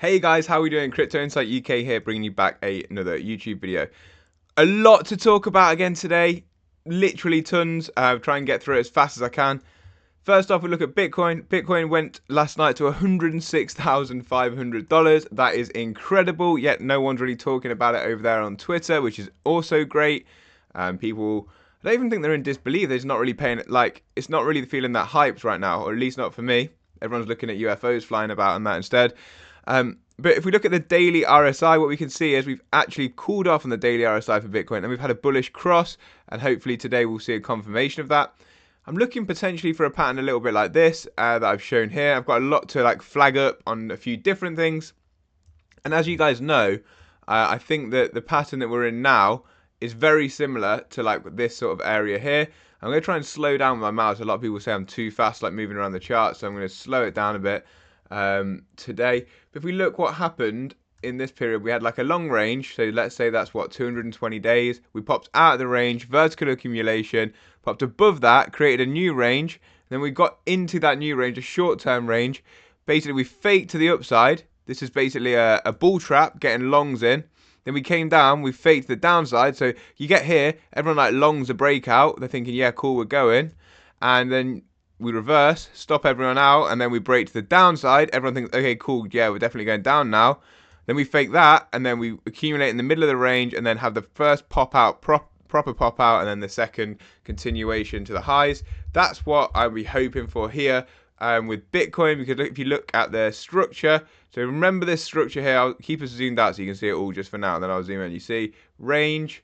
Hey guys, how are we doing? Crypto Insight UK here, bringing you back another YouTube video. A lot to talk about again today, literally tons. Try and get through it as fast as I can. First off, we look at Bitcoin. Bitcoin went last night to $106,500. That is incredible, yet no one's really talking about it over there on Twitter, which is also great. People, I don't even think they're in disbelief. They're just not really paying it, like, it's not really feeling that hyped right now, or at least not for me. Everyone's looking at UFOs flying about and that instead. But if we look at the daily RSI, what we can see is we've actually cooled off on the daily RSI for Bitcoin, and we've had a bullish cross, and hopefully today we'll see a confirmation of that. I'm looking potentially for a pattern a little bit like this that I've shown here. I've got a lot to like flag up on a few different things, and as you guys know, I think that the pattern that we're in now is very similar to like this sort of area here. I'm going to try and slow down with my mouse. A lot of people say I'm too fast, like moving around the chart, so I'm going to slow it down a bit today. But if we look what happened in this period, we had like a long range. So let's say that's what, 220 days. We popped out of the range, vertical accumulation, popped above that, created a new range. Then we got into that new range, a short-term range. Basically, we faked to the upside. This is basically a bull trap, getting longs in. Then we came down, we faked the downside. So you get here, everyone like longs a breakout. They're thinking, yeah, cool, we're going. And then we reverse, stop everyone out, and then we break to the downside. Everyone thinks, okay, cool, yeah, we're definitely going down now. Then we fake that, and then we accumulate in the middle of the range, and then have the first pop out, proper pop out, and then the second continuation to the highs. That's what I'll be hoping for here with Bitcoin, because if you look at the structure, so remember this structure here, I'll keep us zoomed out so you can see it all just for now, and then I'll zoom in. You see range,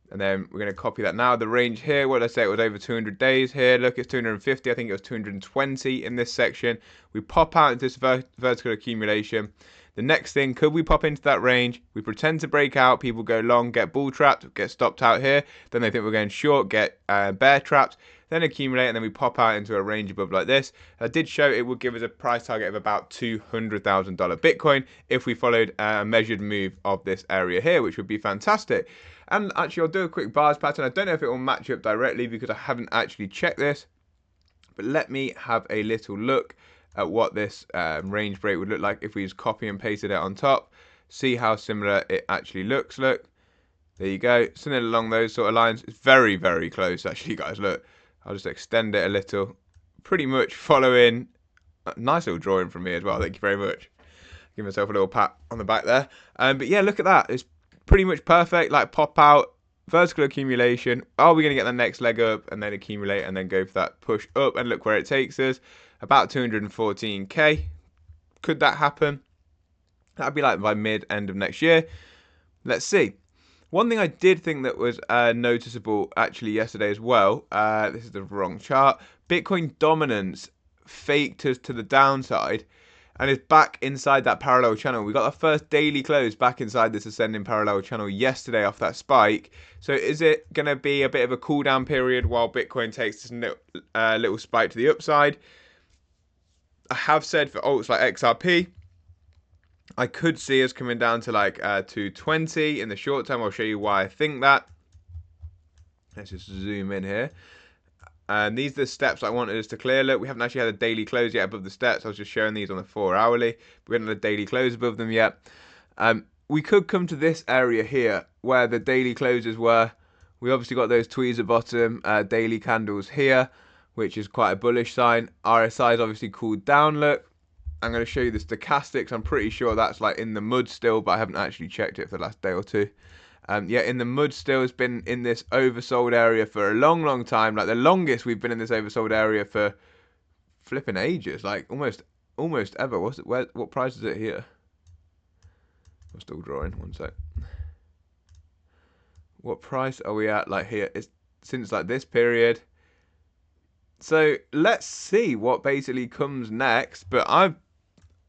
and then we're going to copy that now. The range here, what did I say? It was over 200 days here. Look, it's 250. I think it was 220 in this section. We pop out into this vertical accumulation. The next thing, could we pop into that range? We pretend to break out. People go long, get bull trapped, get stopped out here. Then they think we're going short, get bear trapped. Then accumulate, and then we pop out into a range above like this. I did show it would give us a price target of about $200,000 Bitcoin if we followed a measured move of this area here, which would be fantastic. And actually, I'll do a quick bars pattern. I don't know if it will match up directly because I haven't actually checked this. But let me have a little look at what this range break would look like if we just copy and pasted it on top. See how similar it actually looks. Look, there you go. Something along those sort of lines. It's very, very close actually, guys. Look, I'll just extend it a little. Pretty much following a nice little drawing from me as well. Thank you very much. Give myself a little pat on the back there. But yeah, look at that. It's pretty much perfect. Like pop out, vertical accumulation. Are we going to get the next leg up and then accumulate and then go for that push up? And look where it takes us. About 214k. Could that happen? That'd be like by mid-end of next year. Let's see. One thing I did think that was noticeable actually yesterday as well, this is the wrong chart, Bitcoin dominance faked us to the downside and is back inside that parallel channel. We got our first daily close back inside this ascending parallel channel yesterday off that spike. So is it going to be a bit of a cool down period while Bitcoin takes this little spike to the upside? I have said for alts like XRP, I could see us coming down to like 220 in the short term. I'll show you why I think that. Let's just zoom in here. And these are the steps I wanted us to clear. Look, we haven't actually had a daily close yet above the steps. I was just showing these on the 4 hourly. We haven't had a daily close above them yet. We could come to this area here where the daily closes were. We obviously got those tweezers at bottom, daily candles here, which is quite a bullish sign. RSI is obviously cooled down. Look, I'm going to show you the stochastics. I'm pretty sure that's like in the mud still, but I haven't actually checked it for the last day or two. Yeah, in the mud still. Has been in this oversold area for a long, long time. Like the longest we've been in this oversold area for flipping ages. Like almost ever. What's it? What price is it here? I'm still drawing. One sec. What price are we at? Like here, it's since like this period. So let's see what basically comes next. But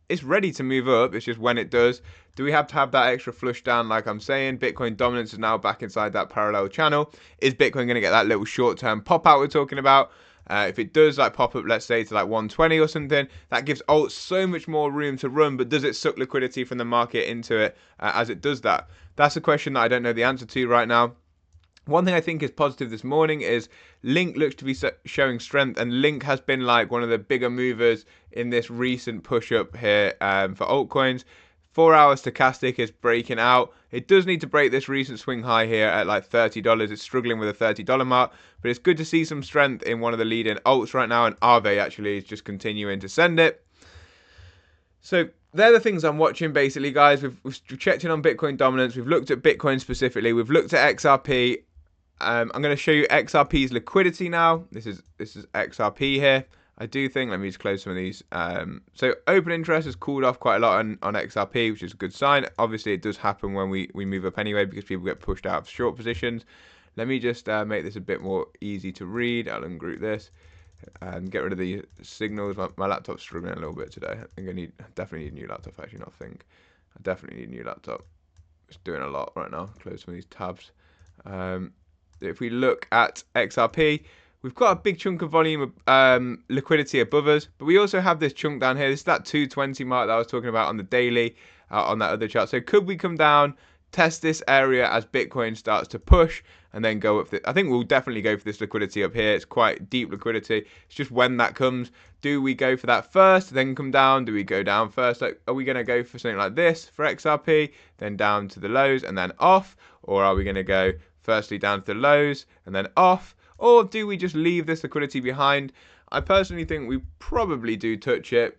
it's ready to move up. It's just when it does. Do we have to have that extra flush down like I'm saying? Bitcoin dominance is now back inside that parallel channel. Is Bitcoin going to get that little short-term pop-out we're talking about? If it does like pop up, let's say to like 120 or something, that gives alts so much more room to run. But does it suck liquidity from the market into it as it does that? That's a question that I don't know the answer to right now. One thing I think is positive this morning is Link looks to be showing strength, and Link has been like one of the bigger movers in this recent push up here for altcoins. 4-hour stochastic is breaking out. It does need to break this recent swing high here at like $30. It's struggling with a $30 mark, but it's good to see some strength in one of the leading alts right now, and Aave actually is just continuing to send it. So they're the things I'm watching basically, guys. We've checked in on Bitcoin dominance. We've looked at Bitcoin specifically. We've looked at XRP. I'm going to show you XRP's liquidity now. This is XRP here. I do think, let me just close some of these. So open interest has cooled off quite a lot on XRP, which is a good sign. Obviously, it does happen when we move up anyway because people get pushed out of short positions. Let me just make this a bit more easy to read. I'll ungroup this and get rid of the signals. My laptop's struggling a little bit today. I think I definitely need a new laptop, actually, not think. I definitely need a new laptop. It's doing a lot right now. Close some of these tabs. If we look at XRP, we've got a big chunk of volume of liquidity above us, but we also have this chunk down here. This is that 220 mark that I was talking about on the daily, on that other chart. So could we come down, test this area as Bitcoin starts to push, and then go up? I think we'll definitely go for this liquidity up here. It's quite deep liquidity. It's just when that comes. Do we go for that first, then come down? Do we go down first? Like, are we going to go for something like this for XRP, then down to the lows and then off? Or are we going to go firstly down to the lows and then off? Or do we just leave this liquidity behind? I personally think we probably do touch it.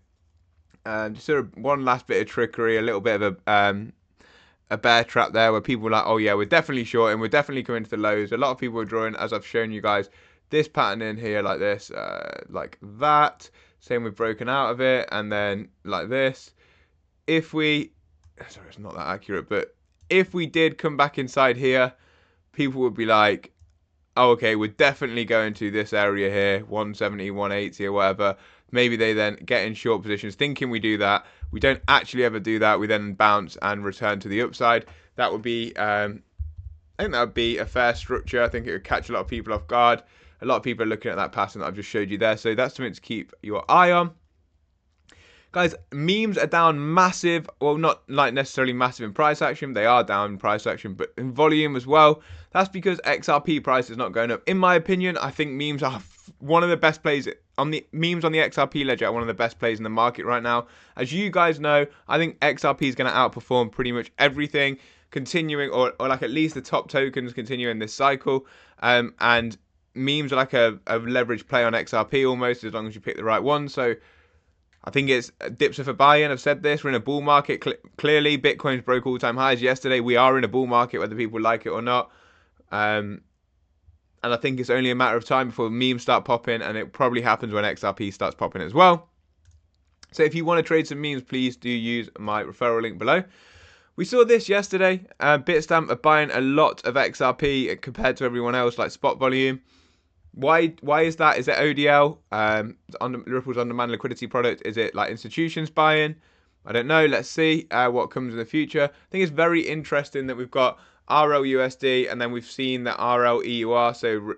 Just sort of one last bit of trickery, a little bit of a bear trap there where people are like, oh yeah, we're definitely short and we're definitely coming to the lows. A lot of people are drawing, as I've shown you guys, this pattern in here like this, like that. Same with broken out of it, and then like this. If we, sorry, it's not that accurate, but if we did come back inside here, people would be like, oh, okay, we're definitely going to this area here, 170, 180 or whatever. Maybe they then get in short positions thinking we do that. We don't actually ever do that. We then bounce and return to the upside. That would be, I think that would be a fair structure. I think it would catch a lot of people off guard. A lot of people are looking at that pattern that I've just showed you there. So that's something to keep your eye on. Guys, memes are down massive. Well, not like necessarily massive in price action. They are down in price action, but in volume as well. That's because XRP price is not going up. In my opinion, I think memes are one of the best plays on the memes on the XRP ledger. Are one of the best plays in the market right now. As you guys know, I think XRP is going to outperform pretty much everything, continuing or like at least the top tokens continuing this cycle. And memes are like a leverage play on XRP almost, as long as you pick the right one. So I think it's dips are for buy-in. I've said this. We're in a bull market. Clearly, Bitcoin's broke all-time highs yesterday. We are in a bull market, whether people like it or not. And I think it's only a matter of time before memes start popping, and it probably happens when XRP starts popping as well. So if you want to trade some memes, please do use my referral link below. We saw this yesterday. Bitstamp are buying a lot of XRP compared to everyone else, like spot volume. Why is that? Is it ODL? Ripple's on-demand liquidity product? Is it like institutions buying? I don't know. Let's see what comes in the future. I think it's very interesting that we've got RLUSD and then we've seen that RLEUR. So,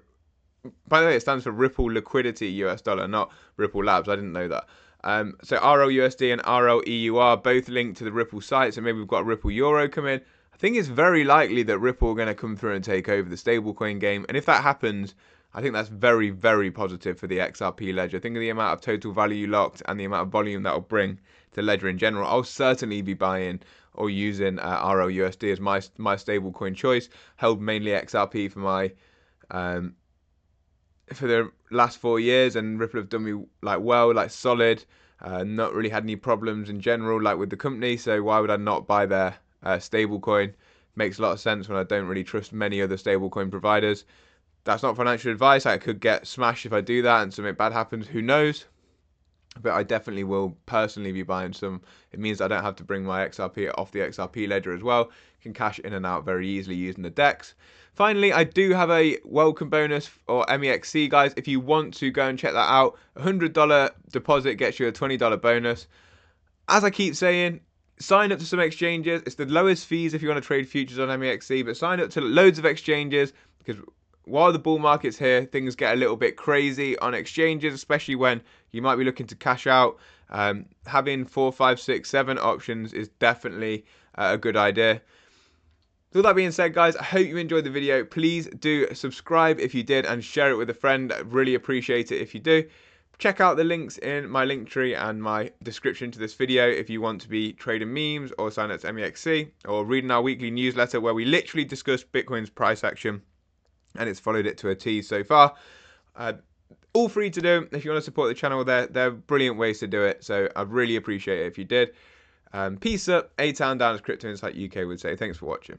by the way, it stands for Ripple Liquidity US Dollar, not Ripple Labs. I didn't know that. So RLUSD and RLEUR both linked to the Ripple site. So maybe we've got Ripple Euro come in. I think it's very likely that Ripple are going to come through and take over the stablecoin game. And if that happens, I think that's very, very positive for the XRP ledger. Think of the amount of total value locked and the amount of volume that will bring to ledger in general. I'll certainly be buying or using RLUSD as my stablecoin choice. Held mainly XRP for my for the last 4 years, and Ripple have done me like well, like solid. Not really had any problems in general, like with the company. So why would I not buy their stablecoin? Makes a lot of sense when I don't really trust many other stablecoin providers. That's not financial advice. I could get smashed if I do that and something bad happens. Who knows? But I definitely will personally be buying some. It means I don't have to bring my XRP off the XRP ledger as well. Can cash in and out very easily using the DEX. Finally, I do have a welcome bonus or MEXC, guys. If you want to go and check that out, $100 deposit gets you a $20 bonus. As I keep saying, sign up to some exchanges. It's the lowest fees if you want to trade futures on MEXC, but sign up to loads of exchanges because while the bull market's here, things get a little bit crazy on exchanges, especially when you might be looking to cash out. Having 4, 5, 6, 7 options is definitely a good idea. So with that being said, guys, I hope you enjoyed the video. Please do subscribe if you did and share it with a friend. I really appreciate it if you do. check out the links in my link tree and my description to this video if you want to be trading memes or sign up to MEXC or reading our weekly newsletter where we literally discuss Bitcoin's price action, and it's followed it to a T so far. All free to do. If you want to support the channel, they're brilliant ways to do it, so I'd really appreciate it if you did. Peace up, A-Town down, as Crypto Insight UK would say. Thanks for watching.